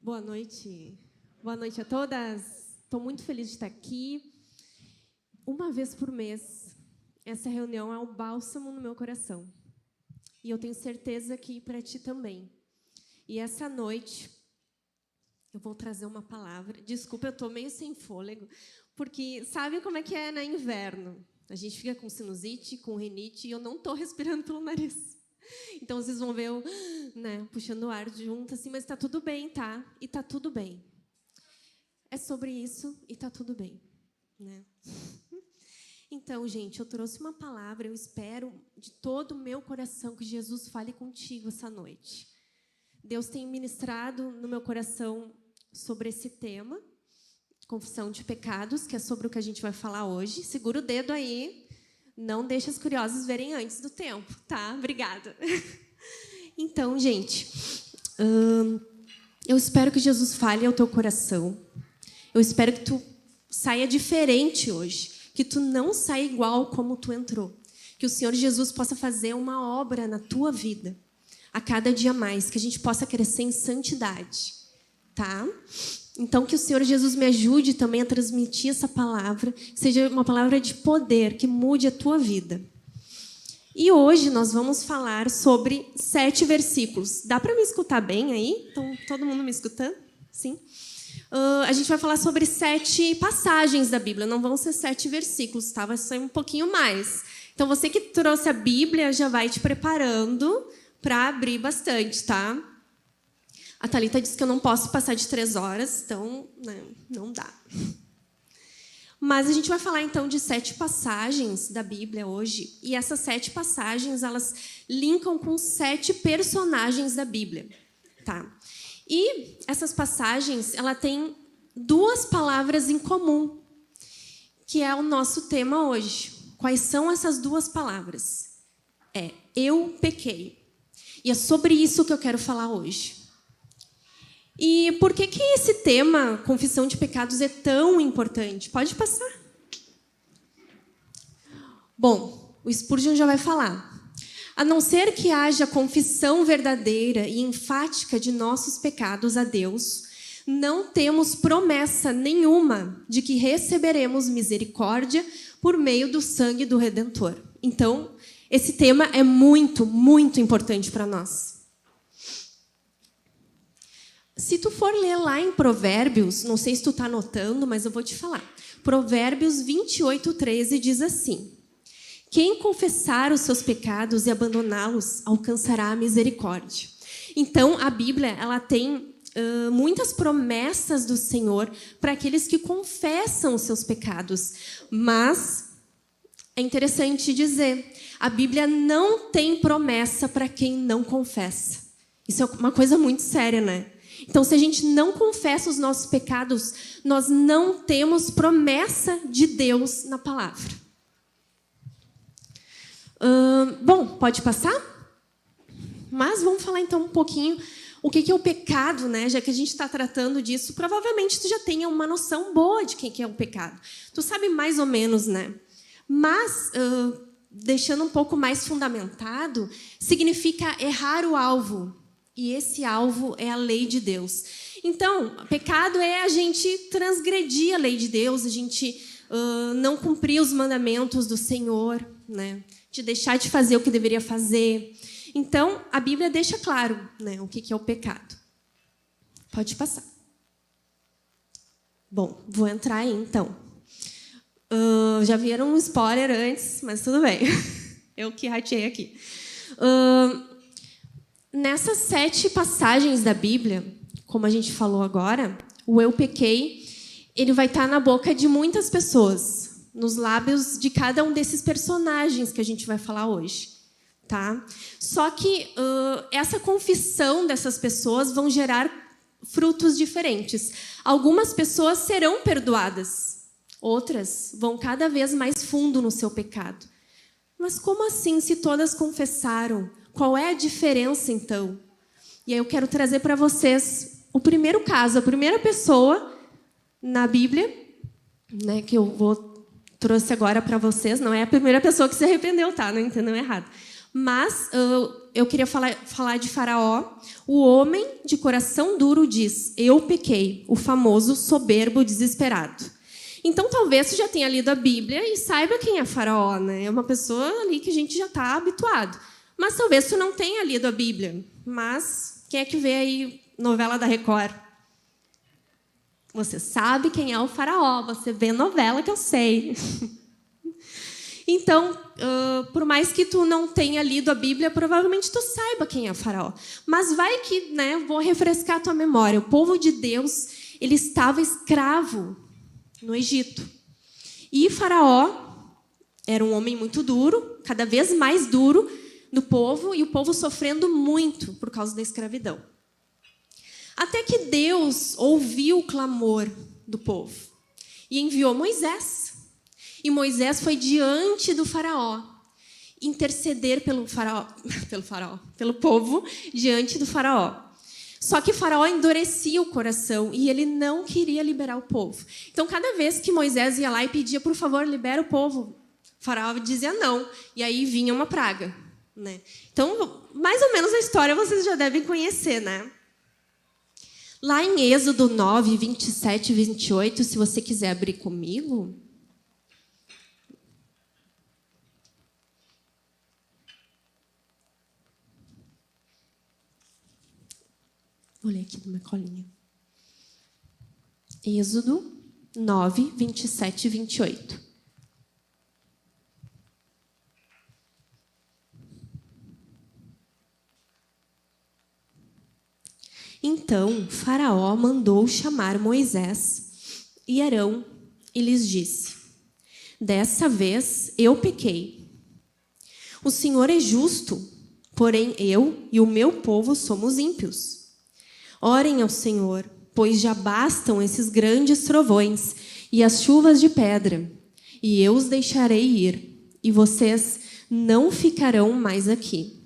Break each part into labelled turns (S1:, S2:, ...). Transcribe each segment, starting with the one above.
S1: Boa noite. Boa noite a todas. Estou muito feliz de estar aqui. Uma vez por mês, essa reunião é o bálsamo no meu coração. E eu tenho certeza que para ti também. E essa noite, eu vou trazer uma palavra. Desculpa, eu estou meio sem fôlego, porque sabe como é que é no inverno? A gente fica com sinusite, com rinite, e eu não estou respirando pelo nariz. Então, vocês vão ver eu, puxando o ar junto, assim, mas está tudo bem, tá? E está tudo bem. É sobre isso e está tudo bem, né? Então, gente, eu trouxe uma palavra, eu espero de todo o meu coração que Jesus fale contigo essa noite. Deus tem ministrado no meu coração sobre esse tema, confissão de pecados, que é sobre o que a gente vai falar hoje. Segura o dedo aí. Não deixa os curiosos verem antes do tempo, tá? Obrigada. Então, gente, eu espero que Jesus fale ao teu coração. Eu espero que tu saia diferente hoje, que tu não saia igual como tu entrou. Que o Senhor Jesus possa fazer uma obra na tua vida, a cada dia mais, que a gente possa crescer em santidade, tá? Então, que o Senhor Jesus me ajude também a transmitir essa palavra, que seja uma palavra de poder, que mude a tua vida. E hoje nós vamos falar sobre 7 versículos. Dá para me escutar bem aí? Então, todo mundo me escutando? Sim? A gente vai falar sobre 7 passagens da Bíblia. Não vão ser 7 versículos, tá? Vai ser um pouquinho mais. Então, você que trouxe a Bíblia já vai te preparando para abrir bastante, tá? A Thalita disse que eu não posso passar de 3 horas, então não dá. Mas a gente vai falar, então, de 7 passagens da Bíblia hoje. E essas 7 passagens, elas linkam com 7 personagens da Bíblia. Tá? E essas passagens, ela tem 2 palavras em comum, que é o nosso tema hoje. Quais são essas 2 palavras? Eu pequei. E é sobre isso que eu quero falar hoje. E por que esse tema, confissão de pecados, é tão importante? Pode passar. Bom, o Spurgeon já vai falar. A não ser que haja confissão verdadeira e enfática de nossos pecados a Deus, não temos promessa nenhuma de que receberemos misericórdia por meio do sangue do Redentor. Então, esse tema é muito, muito importante para nós. Se tu for ler lá em Provérbios, não sei se tu está anotando, mas eu vou te falar. Provérbios 28:13 diz assim: quem confessar os seus pecados e abandoná-los, alcançará a misericórdia. Então, a Bíblia ela tem muitas promessas do Senhor para aqueles que confessam os seus pecados. Mas é interessante dizer, a Bíblia não tem promessa para quem não confessa. Isso é uma coisa muito séria, né? Então, se a gente não confessa os nossos pecados, nós não temos promessa de Deus na palavra. Bom, pode passar? Mas vamos falar então um pouquinho o que é o pecado, né? Já que a gente está tratando disso, provavelmente tu já tenha uma noção boa de quem que é o pecado. Tu sabe mais ou menos, né? Mas, deixando um pouco mais fundamentado, significa errar o alvo. E esse alvo é a lei de Deus. Então, pecado é a gente transgredir a lei de Deus, a gente não cumprir os mandamentos do Senhor, né? De deixar de fazer o que deveria fazer. Então, a Bíblia deixa claro, né, o que é o pecado. Pode passar. Bom, vou entrar aí, então. Já viram um spoiler antes, mas tudo bem. Eu que ratei aqui. Nessas 7 passagens da Bíblia, como a gente falou agora, o eu pequei, ele vai estar na boca de muitas pessoas, nos lábios de cada um desses personagens que a gente vai falar hoje. Tá? Só que essa confissão dessas pessoas vão gerar frutos diferentes. Algumas pessoas serão perdoadas, outras vão cada vez mais fundo no seu pecado. Mas como assim, se todas confessaram? Qual é a diferença, então? E aí eu quero trazer para vocês o primeiro caso, a primeira pessoa na Bíblia, né, que eu trouxe agora para vocês. Não é a primeira pessoa que se arrependeu, tá? Não entendam errado. Mas eu queria falar de Faraó. O homem de coração duro diz: eu pequei, o famoso soberbo desesperado. Então, talvez você já tenha lido a Bíblia e saiba quem é Faraó, né? É uma pessoa ali que a gente já está habituado. Mas talvez você não tenha lido a Bíblia. Mas quem é que vê aí novela da Record? Você sabe quem é o Faraó, você vê novela que eu sei. Então, por mais que tu não tenha lido a Bíblia, provavelmente tu saiba quem é o Faraó. Mas vai que, né, vou refrescar a tua memória. O povo de Deus, ele estava escravo no Egito. E Faraó era um homem muito duro, cada vez mais duro do povo, e o povo sofrendo muito por causa da escravidão. Até que Deus ouviu o clamor do povo e enviou Moisés. E Moisés foi diante do Faraó, interceder pelo povo diante do Faraó. Só que Faraó endurecia o coração e ele não queria liberar o povo. Então, cada vez que Moisés ia lá e pedia, por favor, libera o povo, Faraó dizia não. E aí vinha uma praga, né? Então, mais ou menos a história vocês já devem conhecer, né? Lá em Êxodo 9, 27 e 28, se você quiser abrir comigo. Vou ler aqui numa colinha. Êxodo 9, 27 e 28. Então, Faraó mandou chamar Moisés e Arão e lhes disse: dessa vez eu pequei. O Senhor é justo, porém eu e o meu povo somos ímpios. Orem ao Senhor, pois já bastam esses grandes trovões e as chuvas de pedra, e eu os deixarei ir, e vocês não ficarão mais aqui.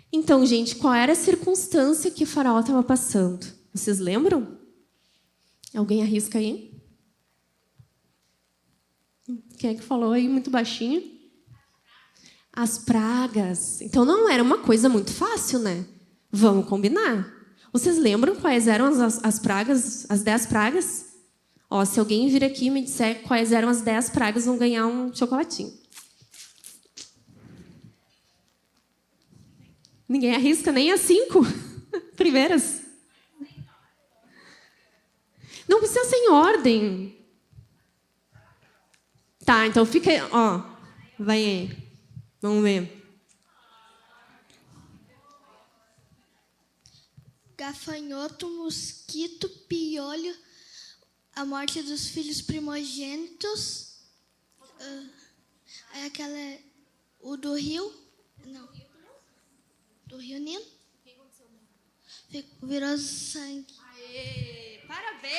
S1: Então, gente, qual era a circunstância que Faraó estava passando? Vocês lembram? Alguém arrisca aí? Quem é que falou aí muito baixinho? As pragas. Então, não era uma coisa muito fácil, né? Vamos combinar. Vocês lembram quais eram as pragas, as 10 pragas? Ó, se alguém vir aqui e me disser quais eram as 10 pragas, vão ganhar um chocolatinho. Ninguém arrisca nem as 5 primeiras. Não precisa ser em ordem. Tá, então fica aí. Ó, vai aí. Vamos ver.
S2: Gafanhoto, mosquito, piolho, a morte dos filhos primogênitos, o do rio, não, do rio Nilo, virou sangue.
S1: Aê, parabéns!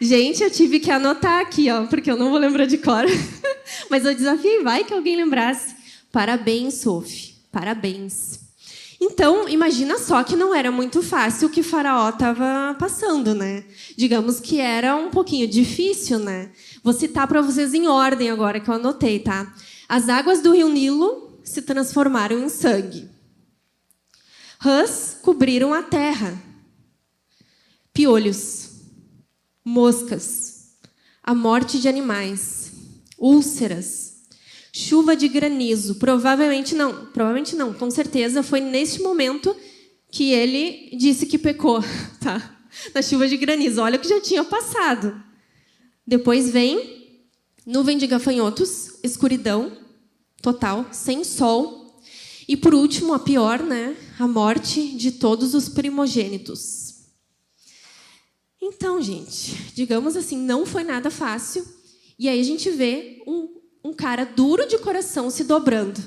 S1: Gente, eu tive que anotar aqui, ó, porque eu não vou lembrar de cor. Mas eu desafiei, vai que alguém lembrasse. Parabéns, Sophie. Parabéns. Então, imagina só que não era muito fácil o que Faraó estava passando, né? Digamos que era um pouquinho difícil, né? Vou citar para vocês em ordem agora, que eu anotei, tá? As águas do rio Nilo se transformaram em sangue. Rãs cobriram a terra. Piolhos, moscas, a morte de animais, úlceras, chuva de granizo. Provavelmente não, com certeza foi neste momento que ele disse que pecou, tá? Da chuva de granizo. Olha o que já tinha passado. Depois vem nuvem de gafanhotos, escuridão total, sem sol. E por último, a pior, né? A morte de todos os primogênitos. Então, gente, digamos assim, não foi nada fácil. E aí a gente vê um cara duro de coração se dobrando.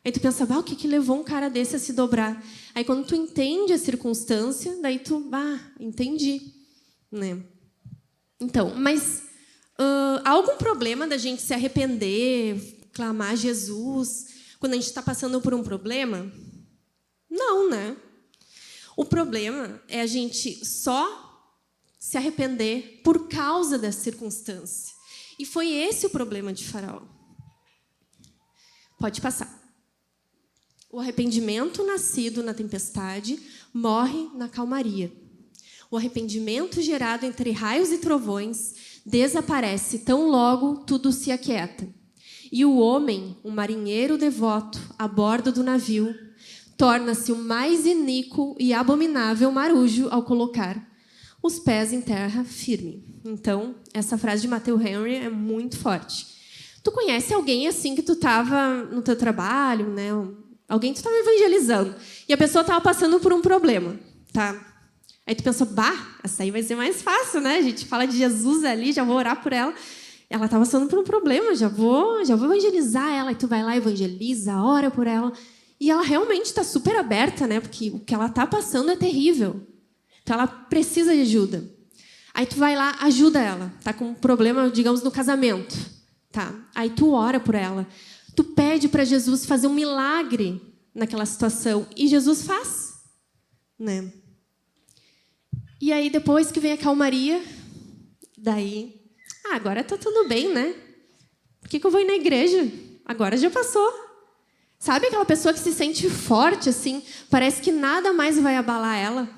S1: Aí tu pensa, o que levou um cara desse a se dobrar? Aí quando tu entende a circunstância, daí tu, entendi. Né? Então, mas há algum problema da gente se arrepender, clamar a Jesus, quando a gente está passando por um problema? Não, né? O problema é a gente só se arrepender por causa da circunstância. E foi esse o problema de Faraó. Pode passar. O arrependimento nascido na tempestade morre na calmaria. O arrependimento gerado entre raios e trovões desaparece tão logo tudo se aquieta. E o homem, um marinheiro devoto, a bordo do navio, torna-se o mais iníquo e abominável marujo ao colocar os pés em terra firme. Então, essa frase de Matthew Henry é muito forte. Tu conhece alguém assim que tu estava no teu trabalho, né? Alguém que tu estava evangelizando e a pessoa estava passando por um problema, tá? Aí tu pensou, essa aí vai ser mais fácil, né? A gente fala de Jesus ali, já vou orar por ela. Ela está passando por um problema, já vou evangelizar ela. E tu vai lá, evangeliza, ora por ela. E ela realmente está super aberta, né? Porque o que ela está passando é terrível. Então, ela precisa de ajuda. Aí tu vai lá, ajuda ela. Está com um problema, digamos, no casamento. Tá? Aí tu ora por ela. Tu pede para Jesus fazer um milagre naquela situação. E Jesus faz. Né? E aí, depois que vem a calmaria, daí... agora está tudo bem, né? Por que eu vou ir na igreja? Agora já passou. Sabe aquela pessoa que se sente forte, assim? Parece que nada mais vai abalar ela.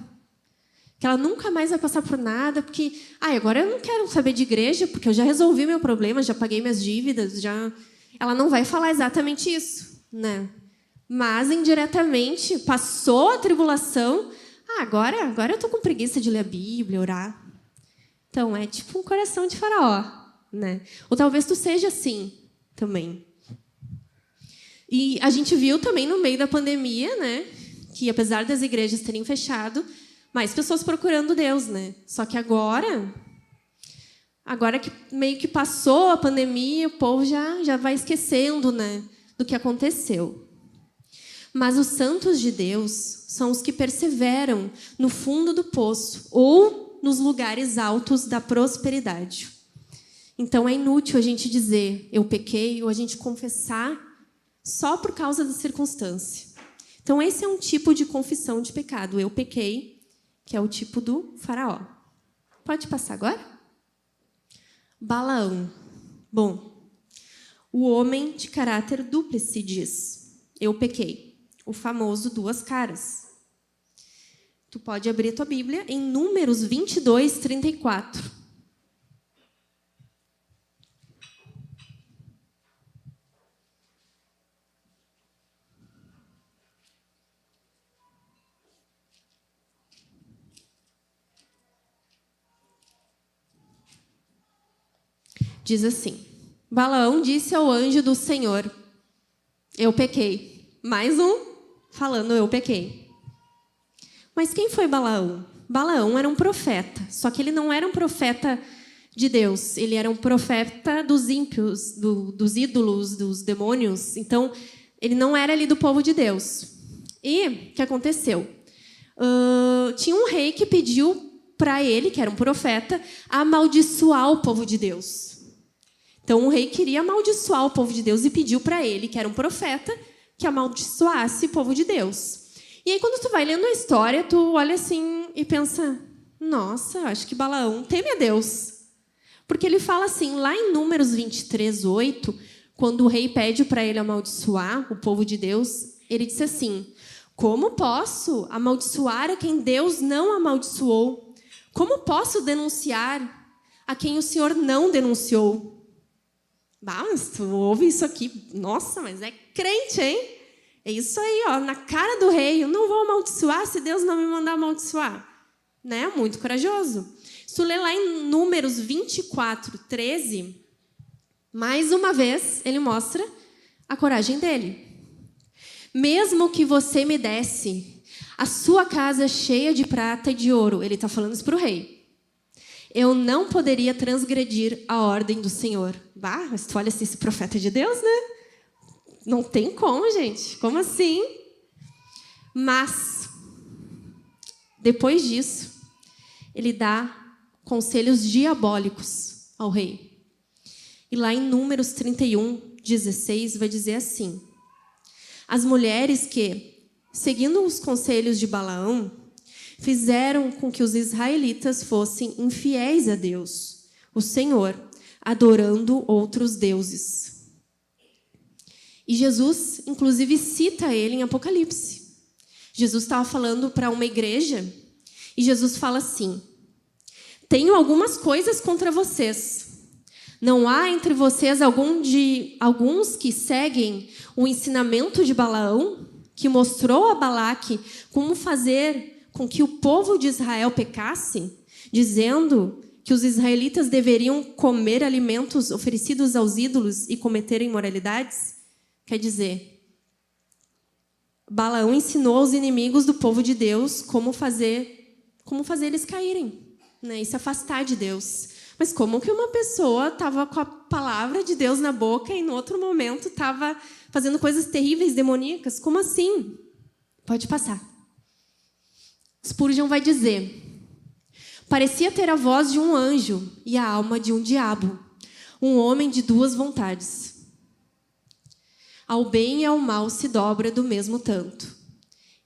S1: Que ela nunca mais vai passar por nada, porque... agora eu não quero saber de igreja, porque eu já resolvi meu problema, já paguei minhas dívidas, já... Ela não vai falar exatamente isso, né? Mas, indiretamente, passou a tribulação. Agora eu estou com preguiça de ler a Bíblia, orar. Então, é tipo um coração de Faraó, né? Ou talvez tu seja assim também. E a gente viu também no meio da pandemia, né, que apesar das igrejas terem fechado, mais pessoas procurando Deus, né? Só que agora que meio que passou a pandemia, o povo já vai esquecendo, né, do que aconteceu. Mas os santos de Deus são os que perseveram no fundo do poço ou nos lugares altos da prosperidade. Então, é inútil a gente dizer, eu pequei, ou a gente confessar só por causa da circunstância. Então, esse é um tipo de confissão de pecado. Eu pequei, que é o tipo do Faraó. Pode passar agora? Balaão. Bom, o homem de caráter dúplice diz, eu pequei. O famoso duas caras. Tu pode abrir a tua Bíblia em Números 22, 34. Diz assim, Balaão disse ao anjo do Senhor, eu pequei. Mais um falando, eu pequei. Mas quem foi Balaão? Balaão era um profeta, só que ele não era um profeta de Deus, ele era um profeta dos ímpios, dos ídolos, dos demônios. Então, ele não era ali do povo de Deus. E o que aconteceu? Tinha um rei que pediu para ele, que era um profeta, amaldiçoar o povo de Deus. Então, o rei queria amaldiçoar o povo de Deus e pediu para ele, que era um profeta, que amaldiçoasse o povo de Deus. E aí, quando tu vai lendo a história, tu olha assim e pensa, nossa, acho que Balaão teme a Deus. Porque ele fala assim, lá em Números 23, 8, quando o rei pede para ele amaldiçoar o povo de Deus, ele disse assim, como posso amaldiçoar a quem Deus não amaldiçoou? Como posso denunciar a quem o Senhor não denunciou? Mas tu ouve isso aqui, nossa, mas é crente, hein? É isso aí, ó, na cara do rei, eu não vou amaldiçoar se Deus não me mandar amaldiçoar. Né? Muito corajoso. Se tu ler lá em Números 24, 13, mais uma vez, ele mostra a coragem dele. Mesmo que você me desse a sua casa cheia de prata e de ouro, ele está falando isso para o rei, eu não poderia transgredir a ordem do Senhor. Mas tu olha assim, esse profeta é de Deus, né? Não tem como, gente. Como assim? Mas, depois disso, ele dá conselhos diabólicos ao rei. E lá em Números 31, 16, vai dizer assim, as mulheres que, seguindo os conselhos de Balaão, fizeram com que os israelitas fossem infiéis a Deus, o Senhor, adorando outros deuses. E Jesus, inclusive, cita ele em Apocalipse. Jesus estava falando para uma igreja e Jesus fala assim: tenho algumas coisas contra vocês. Não há entre vocês alguns que seguem o ensinamento de Balaão, que mostrou a Balaque como fazer com que o povo de Israel pecasse, dizendo que os israelitas deveriam comer alimentos oferecidos aos ídolos e cometerem imoralidades? Quer dizer, Balaão ensinou aos inimigos do povo de Deus como fazer eles caírem, né, e se afastar de Deus. Mas como que uma pessoa estava com a palavra de Deus na boca e, no outro momento, estava fazendo coisas terríveis, demoníacas? Como assim? Pode passar. Spurgeon vai dizer: parecia ter a voz de um anjo e a alma de um diabo, um homem de duas vontades. Ao bem e ao mal se dobra do mesmo tanto,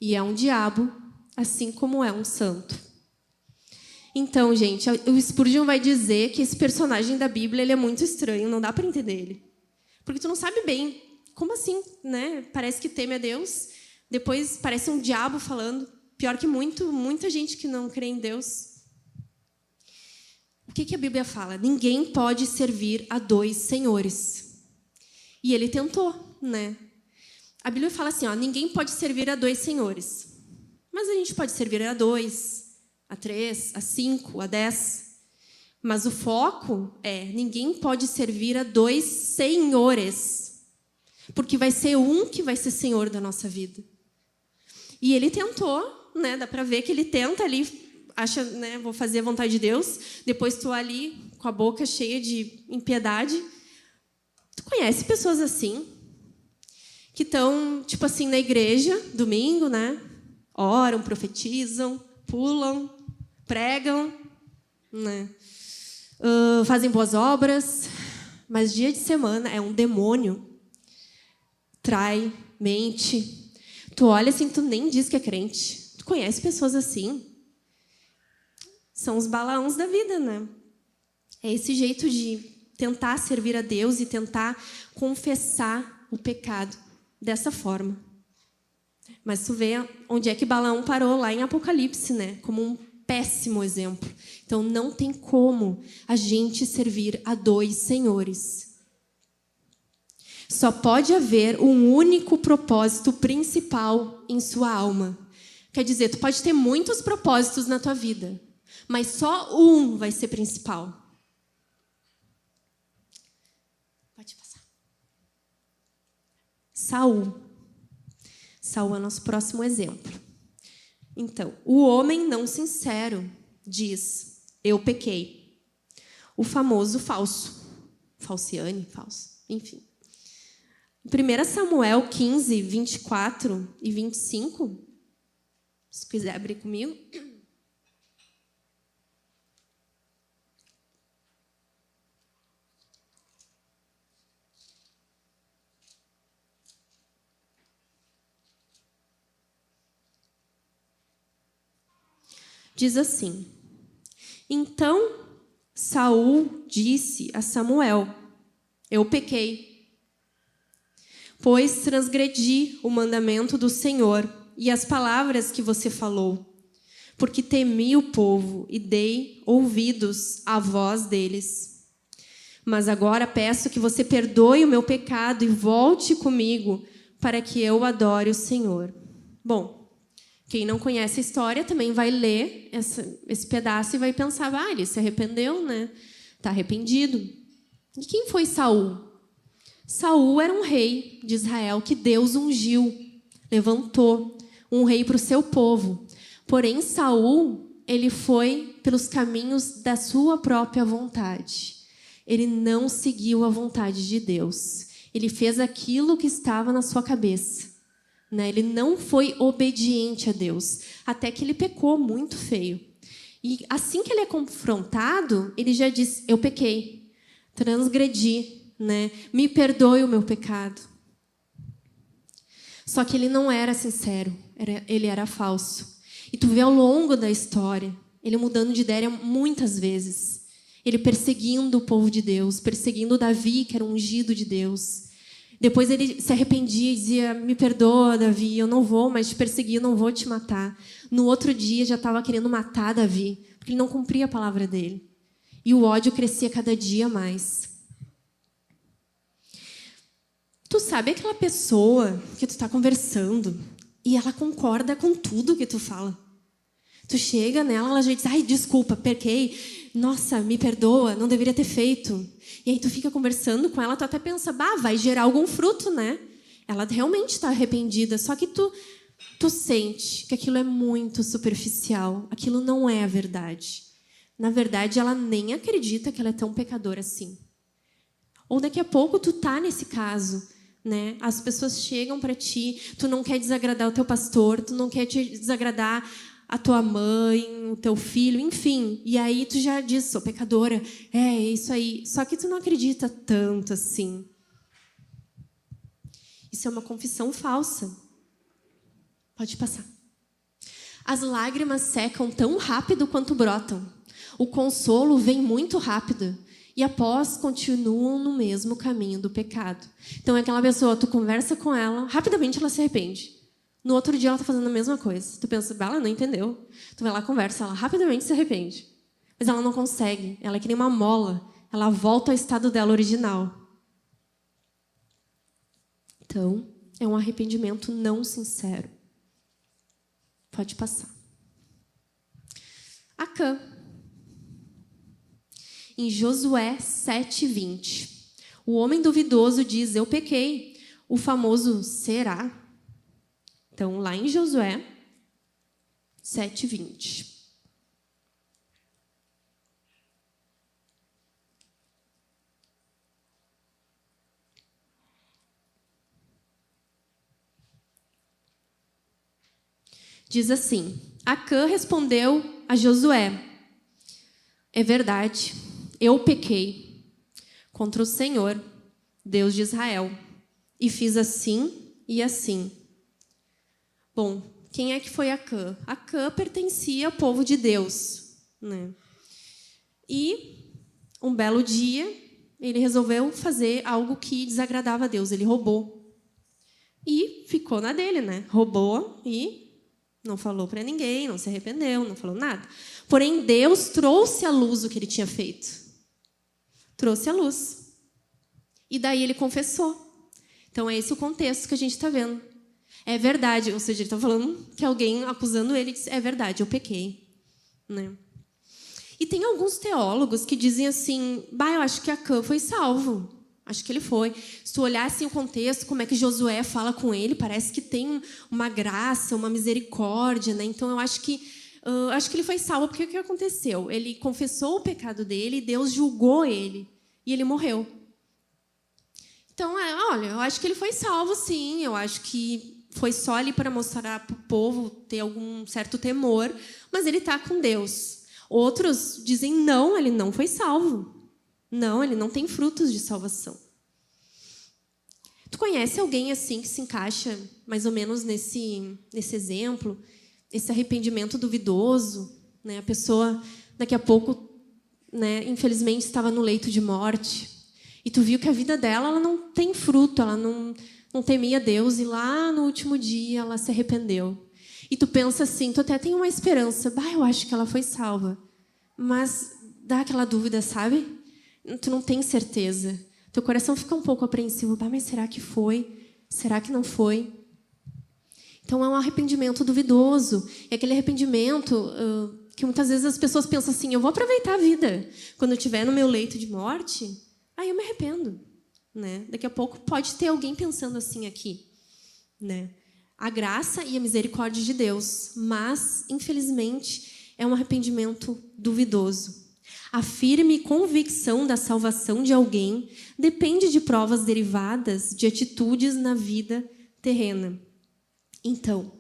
S1: e é um diabo, assim como é um santo. Então, gente, o Spurgeon vai dizer que esse personagem da Bíblia ele é muito estranho, não dá para entender ele. Porque tu não sabe bem, como assim, né? Parece que teme a Deus, depois parece um diabo falando, pior que muita gente que não crê em Deus. O que a Bíblia fala? Ninguém pode servir a dois senhores. E ele tentou, né? A Bíblia fala assim, ó, ninguém pode servir a dois senhores. Mas a gente pode servir a dois, a 3, a 5, a 10. Mas o foco é: ninguém pode servir a dois senhores, porque vai ser um que vai ser senhor da nossa vida. E ele tentou, né? Dá para ver que ele tenta ali, acha, né? Vou fazer a vontade de Deus. Depois estou ali com a boca cheia de impiedade. Tu conhece pessoas assim? Que estão, tipo assim, na igreja, domingo, né? Oram, profetizam, pulam, pregam, né? Fazem boas obras, mas dia de semana é um demônio. Trai, mente. Tu olha assim, tu nem diz que é crente. Tu conhece pessoas assim? São os Balaãos da vida, né? É esse jeito de tentar servir a Deus e tentar confessar o pecado dessa forma. Mas tu vê onde é que Balaão parou lá em Apocalipse, né? Como um péssimo exemplo. Então, não tem como a gente servir a dois senhores. Só pode haver um único propósito principal em sua alma. Quer dizer, tu pode ter muitos propósitos na tua vida, mas só um vai ser principal. Pode passar. Saul. Saul é nosso próximo exemplo. Então, o homem não sincero diz: eu pequei. O famoso falso. Falciane, falso, enfim. Em 1 Samuel 15, 24 e 25, se quiser abrir comigo. Diz assim: então Saul disse a Samuel: eu pequei, pois transgredi o mandamento do Senhor e as palavras que você falou, porque temi o povo e dei ouvidos à voz deles. Mas agora peço que você perdoe o meu pecado e volte comigo para que eu adore o Senhor. Bom, quem não conhece a história também vai ler esse pedaço e vai pensar: ele se arrependeu, né? Está arrependido. E quem foi Saul? Saul era um rei de Israel que Deus ungiu, levantou, um rei para o seu povo. Porém, Saul, ele foi pelos caminhos da sua própria vontade. Ele não seguiu a vontade de Deus. Ele fez aquilo que estava na sua cabeça. Ele não foi obediente a Deus, até que ele pecou muito feio. E assim que ele é confrontado, ele já diz: eu pequei, transgredi, me perdoe o meu pecado. Só que ele não era sincero, ele era falso. E tu vê ao longo da história, ele mudando de ideia muitas vezes. Ele perseguindo o povo de Deus, perseguindo Davi, que era um ungido de Deus. Depois ele se arrependia e dizia: me perdoa, Davi, eu não vou mais te perseguir, eu não vou te matar. No outro dia já estava querendo matar Davi, porque ele não cumpria a palavra dele. E o ódio crescia cada dia mais. Tu sabe aquela pessoa que tu está conversando e ela concorda com tudo que tu fala? Tu chega nela, ela já diz: ai, desculpa, pequei. Nossa, me perdoa, não deveria ter feito. E aí tu fica conversando com ela, tu até pensa: bah, vai gerar algum fruto, né? Ela realmente está arrependida, só que tu sente que aquilo é muito superficial. Aquilo não é a verdade. Na verdade, ela nem acredita que ela é tão pecadora assim. Ou daqui a pouco tu tá nesse caso, né? As pessoas chegam para ti, tu não quer desagradar o teu pastor, tu não quer te desagradar a tua mãe, o teu filho, enfim. E aí tu já diz: sou pecadora, é isso aí. Só que tu não acredita tanto assim. Isso é uma confissão falsa. Pode passar. As lágrimas secam tão rápido quanto brotam. O consolo vem muito rápido. E após continuam no mesmo caminho do pecado. Então é aquela pessoa, tu conversa com ela, rapidamente ela se arrepende. No outro dia ela está fazendo a mesma coisa. Tu pensa: ela não entendeu. Tu vai lá, conversa, ela rapidamente se arrepende. Mas ela não consegue. Ela é que nem uma mola. Ela volta ao estado dela original. Então, é um arrependimento não sincero. Pode passar. Acã. Em Josué 7:20. O homem duvidoso diz: eu pequei. O famoso será. Então, lá em Josué 7:20. Diz assim: Acã respondeu a Josué: é verdade, eu pequei contra o Senhor, Deus de Israel, e fiz assim e assim. Bom, quem é que foi Acã? Acã pertencia ao povo de Deus, né? E um belo dia ele resolveu fazer algo que desagradava a Deus. Ele roubou e ficou na dele, né? Roubou e não falou para ninguém, não se arrependeu, não falou nada. Porém, Deus trouxe à luz o que ele tinha feito. Trouxe à luz. E daí ele confessou. Então, é esse o contexto que a gente está vendo. É verdade, ou seja, ele está falando que alguém acusando ele disse: é verdade, eu pequei. Né? E tem alguns teólogos que dizem assim: eu acho que Acã foi salvo. Acho que ele foi. Se tu olhar assim, o contexto, como é que Josué fala com ele, parece que tem uma graça, uma misericórdia. Né? Então, eu acho que ele foi salvo. Porque o que aconteceu? Ele confessou o pecado dele e Deus julgou ele. E ele morreu. Então, olha, eu acho que ele foi salvo, sim. Eu acho que foi só ali para mostrar para o povo ter algum certo temor. Mas ele está com Deus. Outros dizem: não, ele não foi salvo. Não, ele não tem frutos de salvação. Tu conhece alguém assim que se encaixa mais ou menos nesse exemplo? Esse arrependimento duvidoso, né? A pessoa, daqui a pouco, né, infelizmente, estava no leito de morte. E tu viu que a vida dela ela não tem fruto, ela não temia Deus. E lá no último dia ela se arrependeu. E tu pensa assim, tu até tem uma esperança. Eu acho que ela foi salva. Mas dá aquela dúvida, sabe? Tu não tem certeza. Teu coração fica um pouco apreensivo. Mas será que foi? Será que não foi? Então, é um arrependimento duvidoso. É aquele arrependimento que muitas vezes as pessoas pensam assim: eu vou aproveitar a vida. Quando eu estiver no meu leito de morte, aí eu me arrependo. Né? Daqui a pouco pode ter alguém pensando assim aqui. Né? A graça e a misericórdia de Deus. Mas, infelizmente, é um arrependimento duvidoso. A firme convicção da salvação de alguém depende de provas derivadas de atitudes na vida terrena. Então,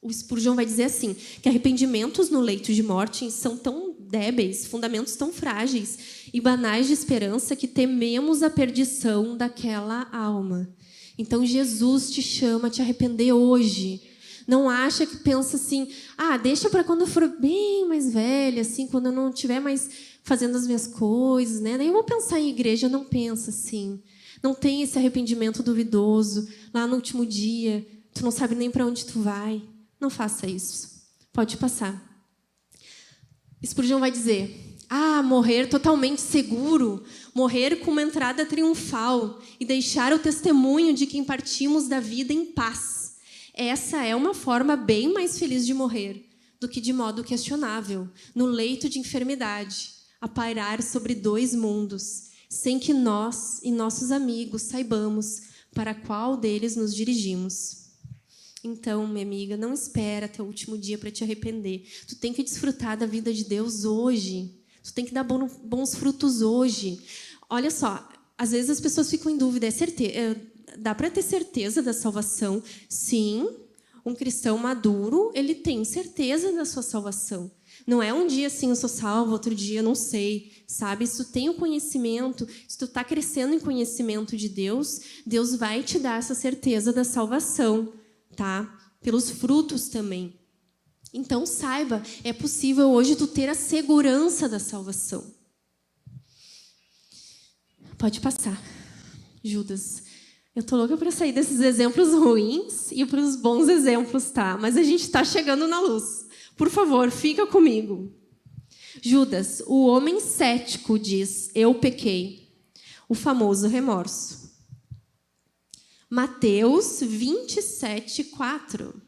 S1: o Spurgeon vai dizer assim, que arrependimentos no leito de morte são tão débeis, fundamentos tão frágeis e banais de esperança que tememos a perdição daquela alma. Então, Jesus te chama a te arrepender hoje. Não acha que pensa assim: deixa para quando eu for bem mais velha, assim, quando eu não estiver mais fazendo as minhas coisas, né? Daí eu vou pensar em igreja. Não pensa assim. Não tem esse arrependimento duvidoso, lá no último dia, tu não sabe nem para onde tu vai. Não faça isso. Pode passar. Spurgeon vai dizer, morrer totalmente seguro, morrer com uma entrada triunfal e deixar o testemunho de que partimos da vida em paz. Essa é uma forma bem mais feliz de morrer do que de modo questionável, no leito de enfermidade, a pairar sobre 2 mundos, sem que nós e nossos amigos saibamos para qual deles nos dirigimos. Então, minha amiga, não espera até o último dia para te arrepender. Tu tem que desfrutar da vida de Deus hoje. Tu tem que dar bons frutos hoje. Olha só, às vezes as pessoas ficam em dúvida. Dá para ter certeza da salvação? Sim, um cristão maduro, ele tem certeza da sua salvação. Não é um dia assim, eu sou salvo, outro dia eu não sei, sabe? Se tu tem o conhecimento, se tu está crescendo em conhecimento de Deus, Deus vai te dar essa certeza da salvação, tá? Pelos frutos também. Então, saiba, é possível hoje tu ter a segurança da salvação. Pode passar, Judas. Eu tô louca para sair desses exemplos ruins e para os bons exemplos, tá? Mas a gente está chegando na luz. Por favor, fica comigo. Judas, o homem cético, diz, eu pequei. O famoso remorso. Mateus 27, 4.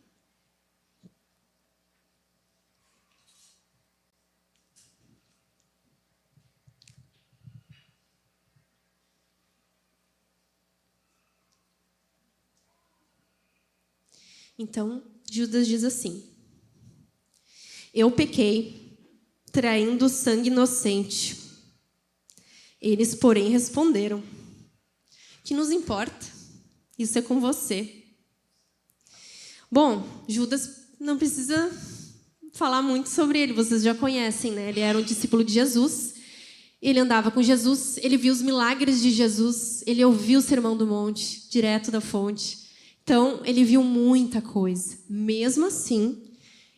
S1: Então, Judas diz assim, eu pequei, traindo sangue inocente. Eles, porém, responderam, que nos importa? Isso é com você. Bom, Judas não precisa falar muito sobre ele, vocês já conhecem, né? Ele era um discípulo de Jesus, ele andava com Jesus, ele viu os milagres de Jesus, ele ouviu o Sermão do Monte, direto da fonte. Então, ele viu muita coisa. Mesmo assim,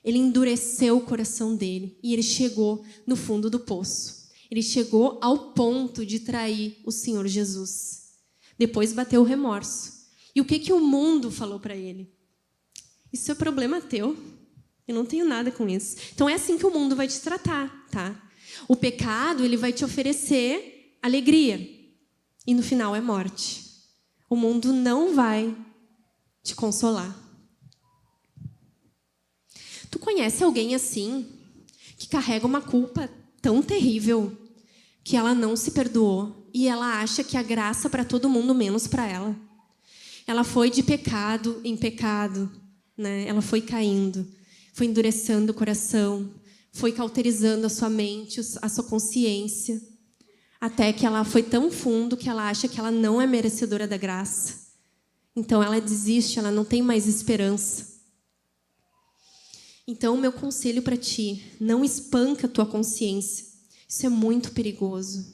S1: ele endureceu o coração dele e ele chegou no fundo do poço. Ele chegou ao ponto de trair o Senhor Jesus. Depois bateu o remorso. E o que o mundo falou para ele? Isso é problema teu. Eu não tenho nada com isso. Então, é assim que o mundo vai te tratar, tá? O pecado, ele vai te oferecer alegria. E no final é morte. O mundo não vai te consolar. Tu conhece alguém assim, que carrega uma culpa tão terrível, que ela não se perdoou, e ela acha que a graça para todo mundo, menos para ela? Ela foi de pecado em pecado, né? Ela foi caindo, foi endurecendo o coração, foi cauterizando a sua mente, a sua consciência, até que ela foi tão fundo que ela acha que ela não é merecedora da graça. Então, ela desiste, ela não tem mais esperança. Então, o meu conselho para ti, não espanca a tua consciência. Isso é muito perigoso.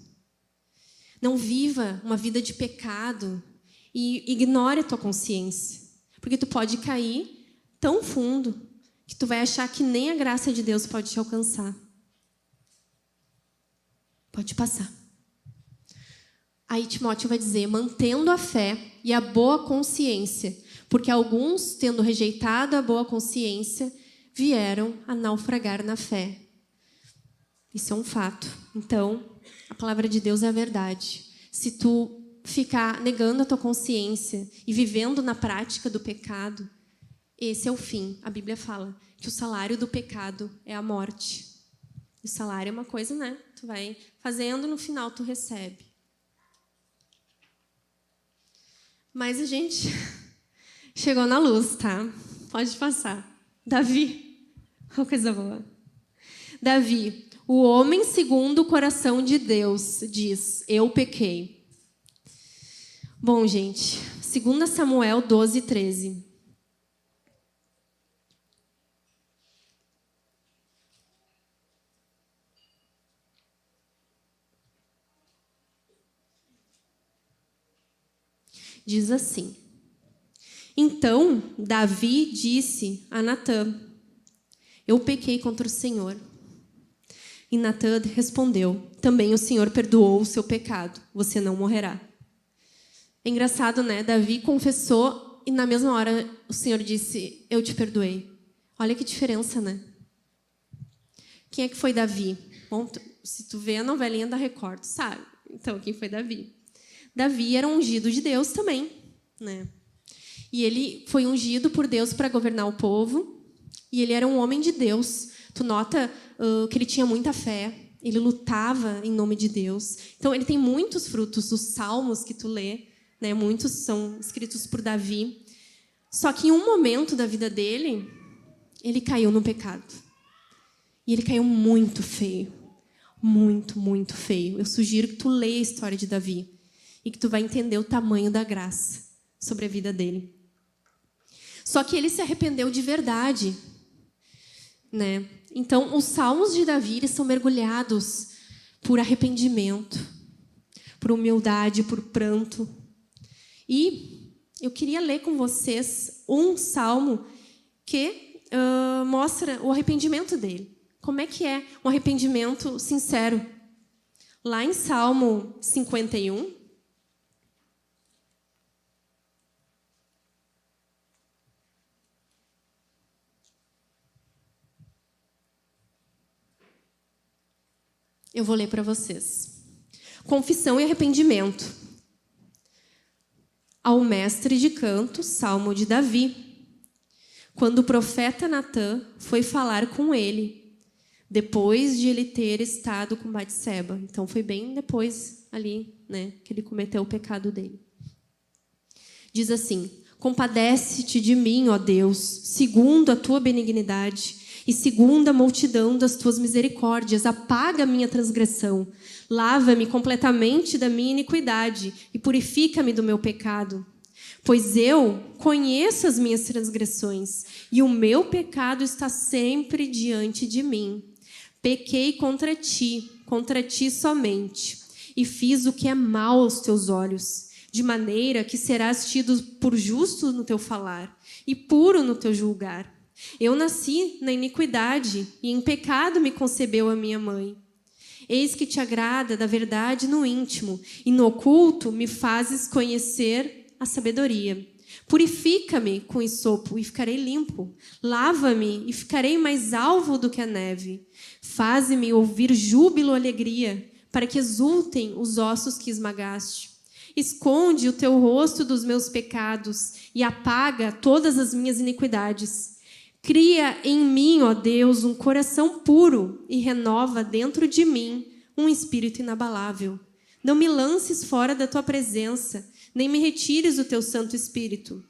S1: Não viva uma vida de pecado e ignore a tua consciência. Porque tu pode cair tão fundo que tu vai achar que nem a graça de Deus pode te alcançar. Pode passar. Aí Timóteo vai dizer, mantendo a fé e a boa consciência, porque alguns, tendo rejeitado a boa consciência, vieram a naufragar na fé. Isso é um fato. Então, a palavra de Deus é a verdade. Se tu ficar negando a tua consciência e vivendo na prática do pecado, esse é o fim. A Bíblia fala que o salário do pecado é a morte. O salário é uma coisa, né? Tu vai fazendo, no final tu recebe. Mas a gente chegou na luz, tá? Pode passar. Davi, uma coisa boa. Davi, o homem segundo o coração de Deus, diz, eu pequei. Bom, gente, 2 Samuel 12, 13. Diz assim, então Davi disse a Natã, eu pequei contra o Senhor. E Natã respondeu, também o Senhor perdoou o seu pecado, você não morrerá. engraçado, né? Davi confessou e na mesma hora o Senhor disse, eu te perdoei. Olha que diferença, né? Quem é que foi Davi? Bom, se tu vê a novelinha da Record, tu sabe. Então, quem foi Davi? Davi era um ungido de Deus também, né? E ele foi ungido por Deus para governar o povo. E ele era um homem de Deus. Tu nota que ele tinha muita fé. Ele lutava em nome de Deus. Então, ele tem muitos frutos. Os salmos que tu lê, né? Muitos são escritos por Davi. Só que em um momento da vida dele, ele caiu no pecado. E ele caiu muito feio. Muito, muito feio. Eu sugiro que tu leia a história de Davi e que tu vai entender o tamanho da graça sobre a vida dele. Só que ele se arrependeu de verdade, né? Então, os salmos de Davi eles são mergulhados por arrependimento, por humildade, por pranto. E eu queria ler com vocês um salmo que mostra o arrependimento dele. Como é que é um arrependimento sincero? Lá em Salmo 51, eu vou ler para vocês. Confissão e arrependimento. Ao mestre de canto, Salmo de Davi. Quando o profeta Natã foi falar com ele, depois de ele ter estado com Batseba. Então, foi bem depois ali, né, que ele cometeu o pecado dele. Diz assim, compadece-te de mim, ó Deus, segundo a tua benignidade e segundo a multidão das tuas misericórdias. Apaga a minha transgressão. Lava-me completamente da minha iniquidade e purifica-me do meu pecado. Pois eu conheço as minhas transgressões e o meu pecado está sempre diante de mim. Pequei contra ti somente, e fiz o que é mal aos teus olhos, de maneira que serás tido por justo no teu falar e puro no teu julgar. Eu nasci na iniquidade, e em pecado me concebeu a minha mãe. Eis que te agrada da verdade no íntimo, e no oculto me fazes conhecer a sabedoria. Purifica-me com esopo e ficarei limpo. Lava-me e ficarei mais alvo do que a neve. Faze-me ouvir júbilo e alegria, para que exultem os ossos que esmagaste. Esconde o teu rosto dos meus pecados e apaga todas as minhas iniquidades. Cria em mim, ó Deus, um coração puro e renova dentro de mim um espírito inabalável. Não me lances fora da tua presença, nem me retires o teu Santo Espírito.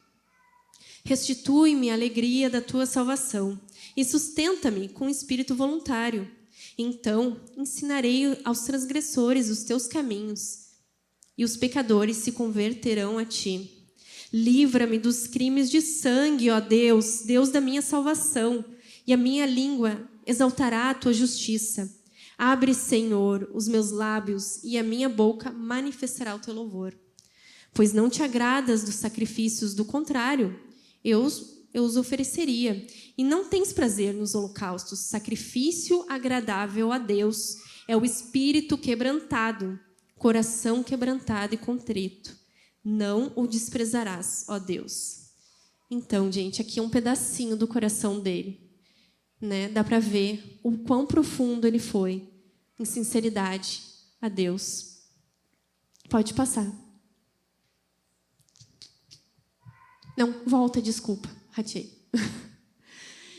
S1: Restitui-me a alegria da tua salvação e sustenta-me com espírito voluntário. Então ensinarei aos transgressores os teus caminhos, e os pecadores se converterão a ti. Livra-me dos crimes de sangue, ó Deus, Deus da minha salvação, e a minha língua exaltará a tua justiça. Abre, Senhor, os meus lábios, e a minha boca manifestará o teu louvor. Pois não te agradas dos sacrifícios, do contrário, eu os ofereceria. E não tens prazer nos holocaustos. Sacrifício agradável a Deus é o espírito quebrantado, coração quebrantado e contrito. Não o desprezarás, ó Deus. Então, gente, aqui é um pedacinho do coração dele, né? Dá para ver o quão profundo ele foi em sinceridade a Deus. Pode passar. Não, volta, desculpa, ratei.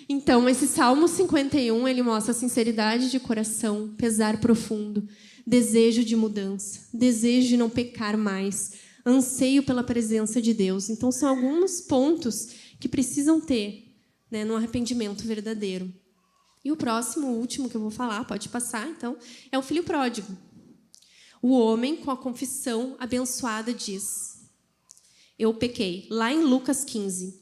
S1: Então, esse Salmo 51, ele mostra sinceridade de coração, pesar profundo, desejo de mudança, desejo de não pecar mais, anseio pela presença de Deus. Então, são alguns pontos que precisam ter, né, no arrependimento verdadeiro. E o próximo, o último que eu vou falar, pode passar, então, é o filho pródigo. O homem, com a confissão abençoada, diz: eu pequei. Lá em Lucas 15.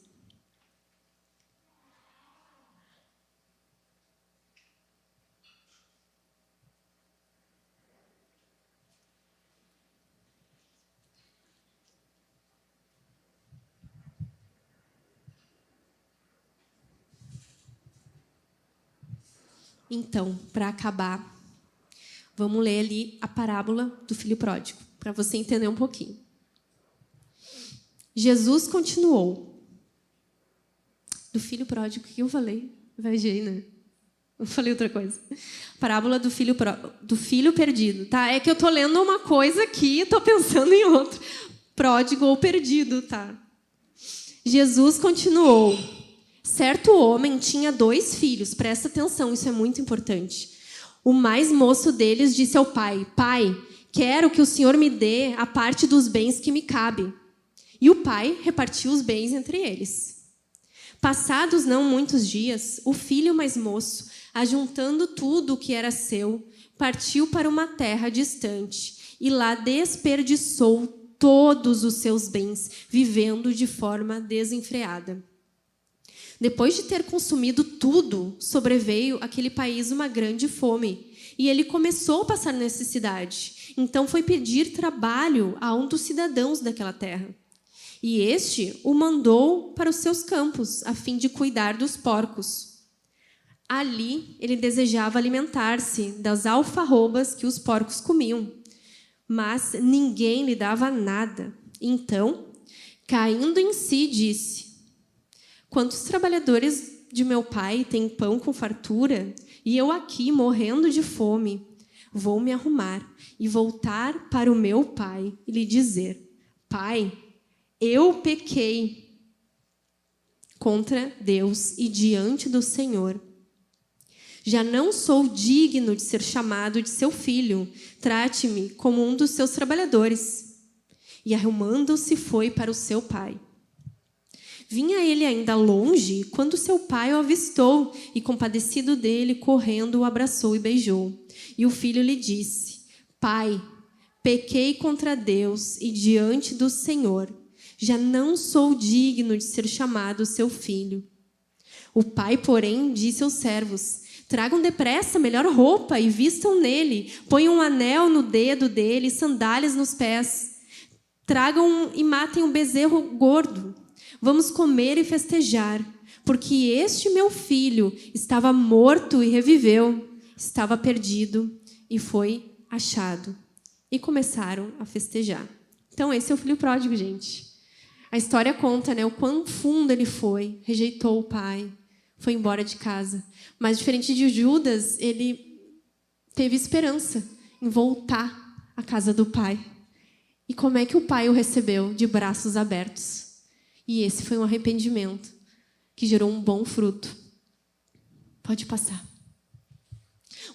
S1: Então, para acabar, vamos ler ali a parábola do filho pródigo, para você entender um pouquinho. Jesus continuou. Do filho pródigo, o que eu falei? Viajei, né? Eu falei outra coisa. Parábola do filho perdido, tá? É que eu tô lendo uma coisa aqui e tô pensando em outra. Pródigo ou perdido, tá? Jesus continuou. Certo homem tinha 2 filhos. Presta atenção, isso é muito importante. O mais moço deles disse ao pai: Pai, quero que o senhor me dê a parte dos bens que me cabe. E o pai repartiu os bens entre eles. Passados não muitos dias, o filho mais moço, ajuntando tudo o que era seu, partiu para uma terra distante e lá desperdiçou todos os seus bens, vivendo de forma desenfreada. Depois de ter consumido tudo, sobreveio àquele país uma grande fome, e ele começou a passar necessidade. Então foi pedir trabalho a um dos cidadãos daquela terra. E este o mandou para os seus campos, a fim de cuidar dos porcos. Ali ele desejava alimentar-se das alfarrobas que os porcos comiam, mas ninguém lhe dava nada. Então, caindo em si, disse: Quantos trabalhadores de meu pai têm pão com fartura, e eu aqui morrendo de fome? Vou me arrumar e voltar para o meu pai e lhe dizer: Pai, eu pequei contra Deus e diante do Senhor. Já não sou digno de ser chamado de seu filho. Trate-me como um dos seus trabalhadores. E arrumando-se foi para o seu pai. Vinha ele ainda longe, quando seu pai o avistou, e compadecido dele, correndo, o abraçou e beijou. E o filho lhe disse: Pai, pequei contra Deus e diante do Senhor. Já não sou digno de ser chamado seu filho. O pai, porém, disse aos servos: Tragam depressa a melhor roupa e vistam nele. Ponham um anel no dedo dele e sandálias nos pés. Tragam e matem um bezerro gordo. Vamos comer e festejar, porque este meu filho estava morto e reviveu, estava perdido e foi achado. E começaram a festejar. Então, esse é o filho pródigo, gente. A história conta, né, o quão fundo ele foi, rejeitou o pai, foi embora de casa. Mas, diferente de Judas, ele teve esperança em voltar à casa do pai. E como é que o pai o recebeu? De braços abertos. E esse foi um arrependimento que gerou um bom fruto. Pode passar.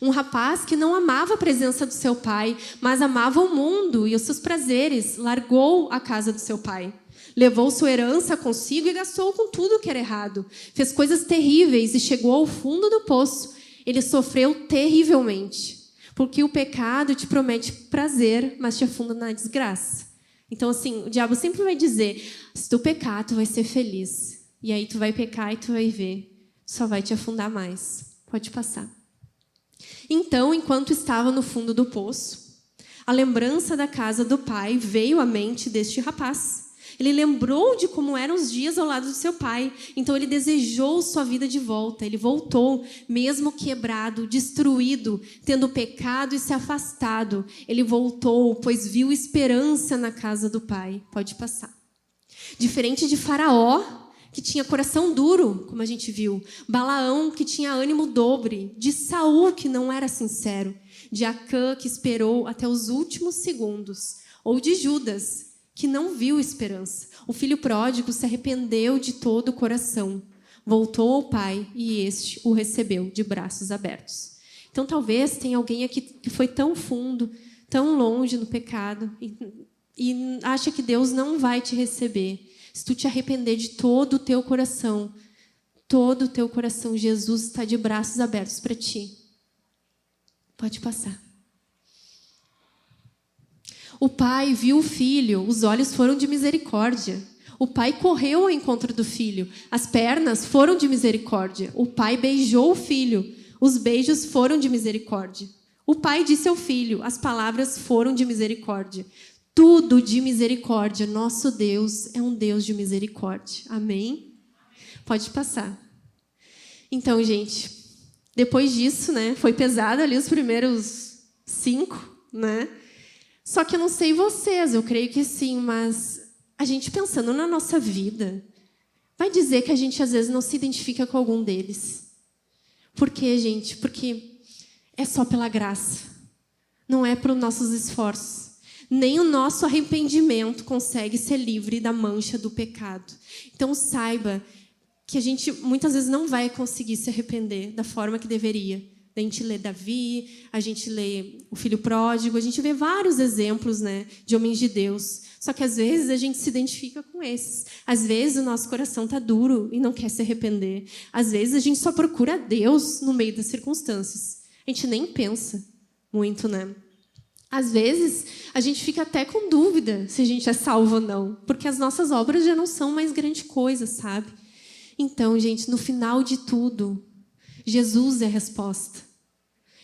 S1: Um rapaz que não amava a presença do seu pai, mas amava o mundo e os seus prazeres, largou a casa do seu pai. Levou sua herança consigo e gastou com tudo que era errado. Fez coisas terríveis e chegou ao fundo do poço. Ele sofreu terrivelmente. Porque o pecado te promete prazer, mas te afunda na desgraça. Então, assim, o diabo sempre vai dizer: se tu pecar, tu vai ser feliz. E aí tu vai pecar e tu vai ver. Só vai te afundar mais. Pode passar. Então, enquanto estava no fundo do poço, a lembrança da casa do pai veio à mente deste rapaz. Ele lembrou de como eram os dias ao lado do seu pai. Então, ele desejou sua vida de volta. Ele voltou, mesmo quebrado, destruído, tendo pecado e se afastado. Ele voltou, pois viu esperança na casa do pai. Pode passar. Diferente de Faraó, que tinha coração duro, como a gente viu. Balaão, que tinha ânimo dobre. De Saul, que não era sincero. De Acã, que esperou até os últimos segundos. Ou de Judas, que não viu esperança. O filho pródigo se arrependeu de todo o coração. Voltou ao pai e este o recebeu de braços abertos. Então, talvez tenha alguém aqui que foi tão fundo, tão longe no pecado e acha que Deus não vai te receber. Se tu te arrepender de todo o teu coração, Jesus está de braços abertos para ti. Pode passar. O pai viu o filho, os olhos foram de misericórdia. O pai correu ao encontro do filho, as pernas foram de misericórdia. O pai beijou o filho, os beijos foram de misericórdia. O pai disse ao filho, as palavras foram de misericórdia. Tudo de misericórdia. Nosso Deus é um Deus de misericórdia. Amém? Pode passar. Então, gente, depois disso, né, foi pesado ali os primeiros 5, né? Só que eu não sei vocês, eu creio que sim, mas a gente pensando na nossa vida, vai dizer que a gente às vezes não se identifica com algum deles. Por quê, gente? Porque é só pela graça. Não é pelos nossos esforços. Nem o nosso arrependimento consegue ser livre da mancha do pecado. Então, saiba que a gente muitas vezes não vai conseguir se arrepender da forma que deveria. A gente lê Davi, a gente lê o filho pródigo, a gente vê vários exemplos, né, de homens de Deus. Só que, às vezes, a gente se identifica com esses. Às vezes, o nosso coração está duro e não quer se arrepender. Às vezes, a gente só procura Deus no meio das circunstâncias. A gente nem pensa muito, né? Às vezes, a gente fica até com dúvida se a gente é salvo ou não, porque as nossas obras já não são mais grande coisa, sabe? Então, gente, no final de tudo, Jesus é a resposta.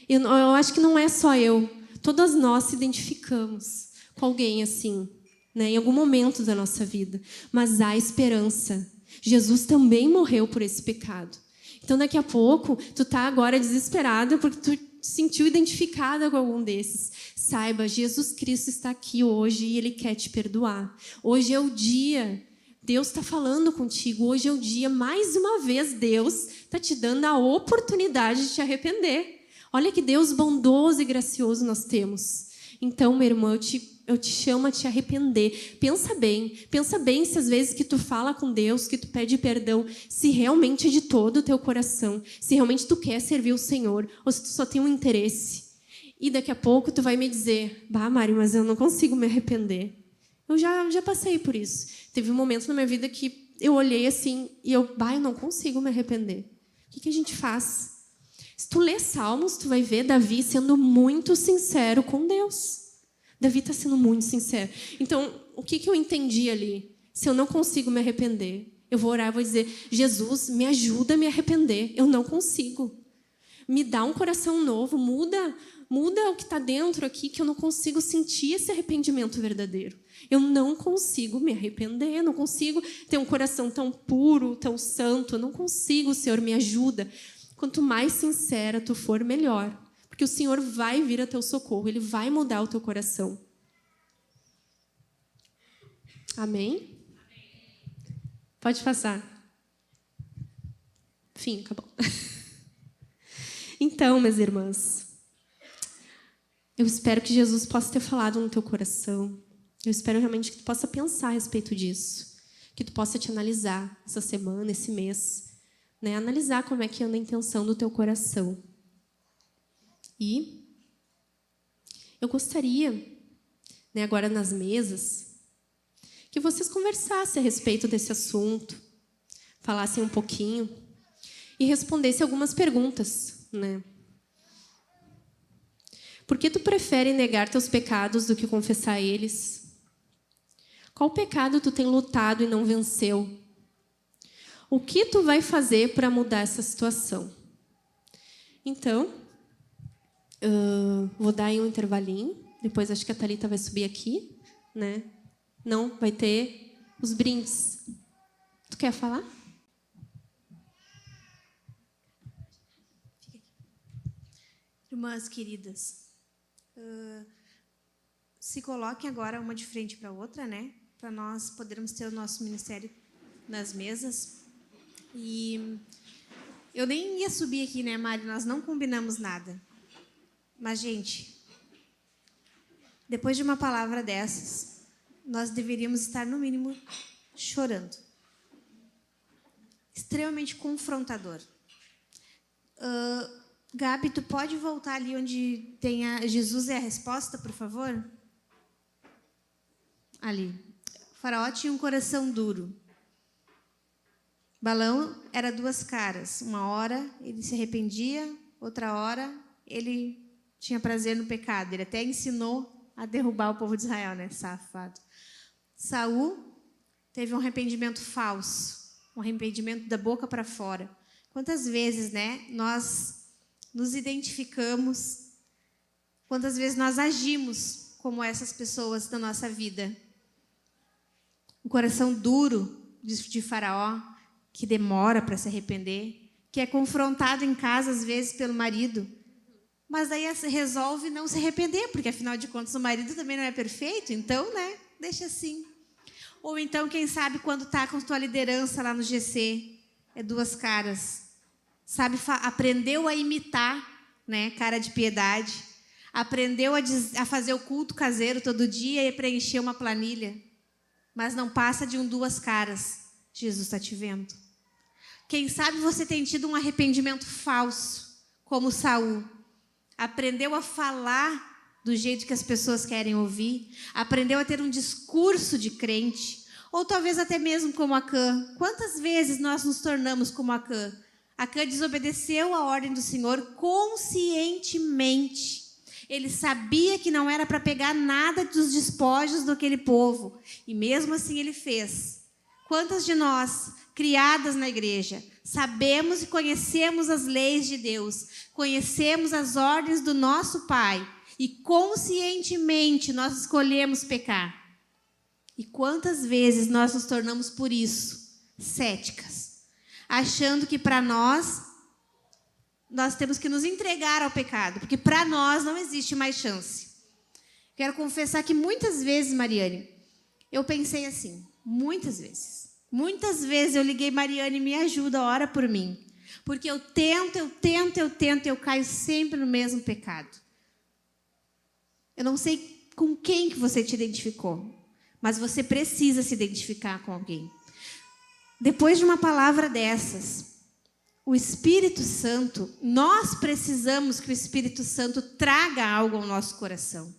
S1: Eu acho que não é só eu. Todas nós se identificamos com alguém assim, né, em algum momento da nossa vida. Mas há esperança. Jesus também morreu por esse pecado. Então, daqui a pouco, tu tá agora desesperada porque tu sentiu identificada com algum desses. Saiba, Jesus Cristo está aqui hoje e Ele quer te perdoar. Hoje é o dia. Deus está falando contigo. Hoje é o dia. Mais uma vez, Deus está te dando a oportunidade de te arrepender. Olha que Deus bondoso e gracioso nós temos. Então, minha irmã, eu te chamo a te arrepender. Pensa bem se às vezes que tu fala com Deus, que tu pede perdão, se realmente é de todo o teu coração, se realmente tu quer servir o Senhor, ou se tu só tem um interesse. E daqui a pouco tu vai me dizer, Mari, mas eu não consigo me arrepender. Eu já passei por isso. Teve um momento na minha vida que eu olhei assim e eu não consigo me arrepender. O que a gente faz? Se tu ler Salmos, tu vai ver Davi sendo muito sincero com Deus. Davi está sendo muito sincero. Então, o que eu entendi ali? Se eu não consigo me arrepender, eu vou orar e vou dizer, Jesus, me ajuda a me arrepender. Eu não consigo. Me dá um coração novo, muda o que está dentro aqui, que eu não consigo sentir esse arrependimento verdadeiro. Eu não consigo me arrepender, eu não consigo ter um coração tão puro, tão santo. Eu não consigo, Senhor, me ajuda. Quanto mais sincera tu for, melhor. Porque o Senhor vai vir a teu socorro, Ele vai mudar o teu coração. Amém? Pode passar. Fim, acabou. Então, minhas irmãs, eu espero que Jesus possa ter falado no teu coração. Eu espero realmente que tu possa pensar a respeito disso. Que tu possa te analisar essa semana, esse mês. Né? Analisar como é que anda a intenção do teu coração. E eu gostaria, né, agora nas mesas, que vocês conversassem a respeito desse assunto, falassem um pouquinho e respondessem algumas perguntas, né? Por que tu prefere negar teus pecados do que confessar eles? Qual pecado tu tem lutado e não venceu? O que tu vai fazer para mudar essa situação? Então, vou dar aí um intervalinho. Depois acho que a Thalita vai subir aqui, né? Não, vai ter os brindes. Tu quer falar?
S3: Irmãs queridas, se coloquem agora uma de frente para a outra, né? Para nós podermos ter o nosso ministério nas mesas. E eu nem ia subir aqui, né, Mari? Nós não combinamos nada. Mas, gente, depois de uma palavra dessas, nós deveríamos estar, no mínimo, chorando. Extremamente confrontador. Gabi, tu pode voltar ali onde tem Jesus é a resposta, por favor? Ali. O faraó tinha um coração duro. Balão era duas caras. Uma hora ele se arrependia, outra hora ele tinha prazer no pecado. Ele até ensinou a derrubar o povo de Israel, né? Safado. Saul teve um arrependimento falso, um arrependimento da boca para fora. Quantas vezes, né, nós nos identificamos, quantas vezes nós agimos como essas pessoas da nossa vida? Um coração duro de Faraó, que demora para se arrepender, que é confrontado em casa, às vezes, pelo marido, mas daí resolve não se arrepender, porque, afinal de contas, o marido também não é perfeito, então, né, deixa assim. Ou então, quem sabe, quando está com tua liderança lá no GC, é duas caras. Sabe, aprendeu a imitar, né, cara de piedade. Aprendeu a fazer o culto caseiro todo dia e preencher uma planilha. Mas não passa de duas caras. Jesus está te vendo. Quem sabe você tem tido um arrependimento falso, como Saul. Aprendeu a falar do jeito que as pessoas querem ouvir. Aprendeu a ter um discurso de crente. Ou talvez até mesmo como Acã. Quantas vezes nós nos tornamos como Acã? Acã desobedeceu a ordem do Senhor conscientemente. Ele sabia que não era para pegar nada dos despojos daquele povo. E mesmo assim ele fez. Quantas de nós, criadas na igreja, sabemos e conhecemos as leis de Deus, conhecemos as ordens do nosso Pai, e conscientemente nós escolhemos pecar? E quantas vezes nós nos tornamos, por isso, céticas, achando que para nós temos que nos entregar ao pecado, porque para nós não existe mais chance. Quero confessar que muitas vezes, Mariane, eu pensei assim, muitas vezes eu liguei, Mariane, me ajuda, ora por mim. Porque eu tento, eu caio sempre no mesmo pecado. Eu não sei com quem que você te identificou, mas você precisa se identificar com alguém. Depois de uma palavra dessas, o Espírito Santo, nós precisamos que o Espírito Santo traga algo ao nosso coração.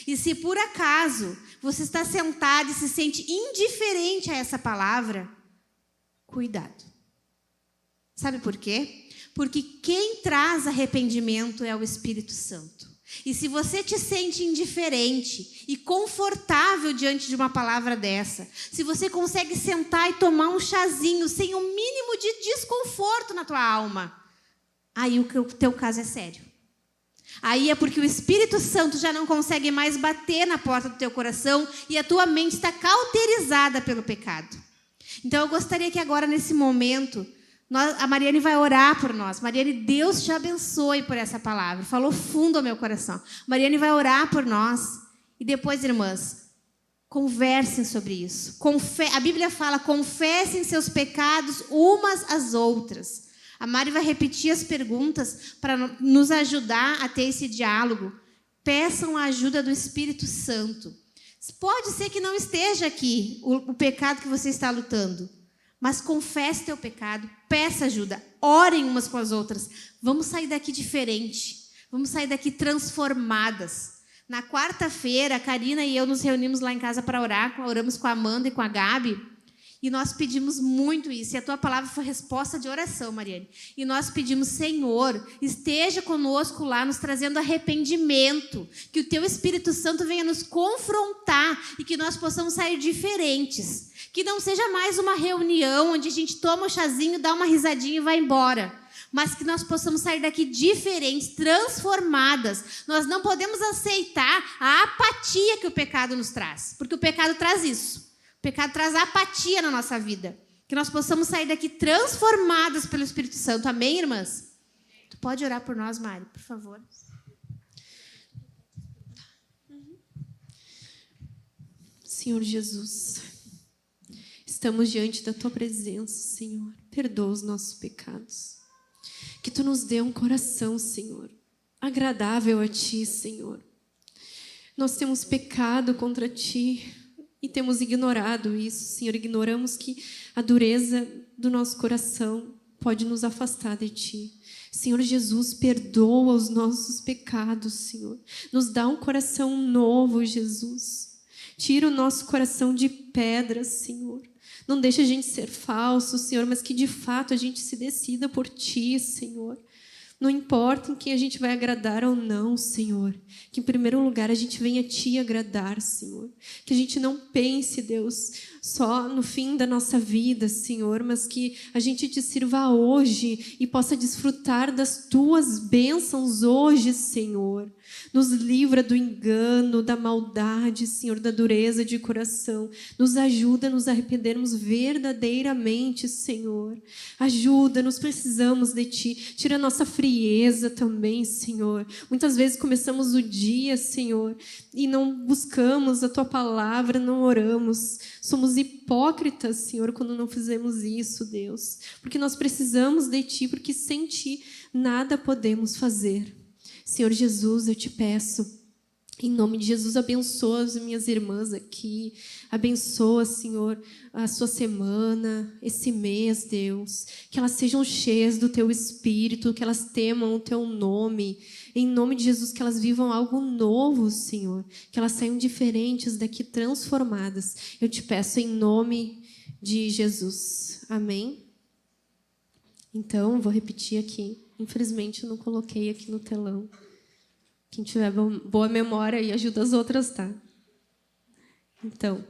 S3: E se por acaso você está sentado e se sente indiferente a essa palavra, cuidado. Sabe por quê? Porque quem traz arrependimento é o Espírito Santo. E se você te sente indiferente e confortável diante de uma palavra dessa, se você consegue sentar e tomar um chazinho sem o mínimo de desconforto na tua alma, aí o teu caso é sério. Aí é porque o Espírito Santo já não consegue mais bater na porta do teu coração e a tua mente está cauterizada pelo pecado. Então eu gostaria que agora, nesse momento, a Mariane vai orar por nós. Mariane, Deus te abençoe por essa palavra. Falou fundo ao meu coração. Mariane vai orar por nós. E depois, irmãs, conversem sobre isso. A Bíblia fala, confessem seus pecados umas às outras. A Mari vai repetir as perguntas para nos ajudar a ter esse diálogo. Peçam a ajuda do Espírito Santo. Pode ser que não esteja aqui o pecado que você está lutando, mas confesse teu pecado, peça ajuda, orem umas com as outras. Vamos sair daqui diferente, vamos sair daqui transformadas. Na quarta-feira, a Karina e eu nos reunimos lá em casa para orar, oramos com a Amanda e com a Gabi, e nós pedimos muito isso, e a tua palavra foi resposta de oração, Mariane. E nós pedimos, Senhor, esteja conosco lá, nos trazendo arrependimento, que o teu Espírito Santo venha nos confrontar e que nós possamos sair diferentes. Que não seja mais uma reunião onde a gente toma o chazinho, dá uma risadinha e vai embora. Mas que nós possamos sair daqui diferentes, transformadas. Nós não podemos aceitar a apatia que o pecado nos traz, porque o pecado traz isso. O pecado traz apatia na nossa vida. Que nós possamos sair daqui transformadas pelo Espírito Santo. Amém, irmãs? Tu pode orar por nós, Mari, por favor.
S1: Senhor Jesus, estamos diante da tua presença, Senhor. Perdoa os nossos pecados. Que tu nos dê um coração, Senhor, agradável a ti, Senhor. Nós temos pecado contra ti. E temos ignorado isso, Senhor. Ignoramos que a dureza do nosso coração pode nos afastar de Ti. Senhor Jesus, perdoa os nossos pecados, Senhor. Nos dá um coração novo, Jesus. Tira o nosso coração de pedra, Senhor. Não deixa a gente ser falso, Senhor, mas que de fato a gente se decida por Ti, Senhor. Não importa em quem a gente vai agradar ou não, Senhor. Que, em primeiro lugar, a gente venha Ti agradar, Senhor. Que a gente não pense, Deus, só no fim da nossa vida, Senhor, mas que a gente Te sirva hoje e possa desfrutar das Tuas bênçãos hoje, Senhor. Nos livra do engano, da maldade, Senhor, da dureza de coração. Nos ajuda a nos arrependermos verdadeiramente, Senhor. Ajuda-nos, precisamos de Ti. Tira a nossa frieza frieza também, Senhor. Muitas vezes começamos o dia, Senhor, e não buscamos a Tua palavra, não oramos. Somos hipócritas, Senhor, quando não fizemos isso, Deus. Porque nós precisamos de Ti, porque sem Ti nada podemos fazer. Senhor Jesus, eu Te peço, em nome de Jesus, abençoa as minhas irmãs aqui. Abençoa, Senhor, a sua semana, esse mês, Deus. Que elas sejam cheias do Teu Espírito, que elas temam o Teu nome. Em nome de Jesus, que elas vivam algo novo, Senhor. Que elas saiam diferentes daqui, transformadas. Eu Te peço em nome de Jesus. Amém? Então, vou repetir aqui. Infelizmente, eu não coloquei aqui no telão. Quem tiver boa memória aí ajuda as outras, tá? Então,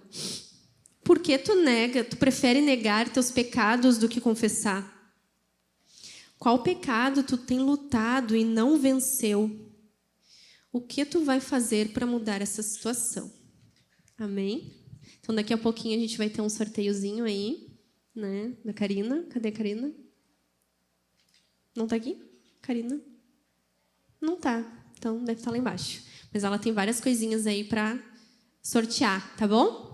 S1: por que tu prefere negar teus pecados do que confessar? Qual pecado tu tem lutado e não venceu? O que tu vai fazer para mudar essa situação? Amém? Então, daqui a pouquinho a gente vai ter um sorteiozinho aí, né? Da Karina. Cadê a Karina? Não tá aqui? Karina? Não tá. Então, deve estar lá embaixo. Mas ela tem várias coisinhas aí para sortear, tá bom?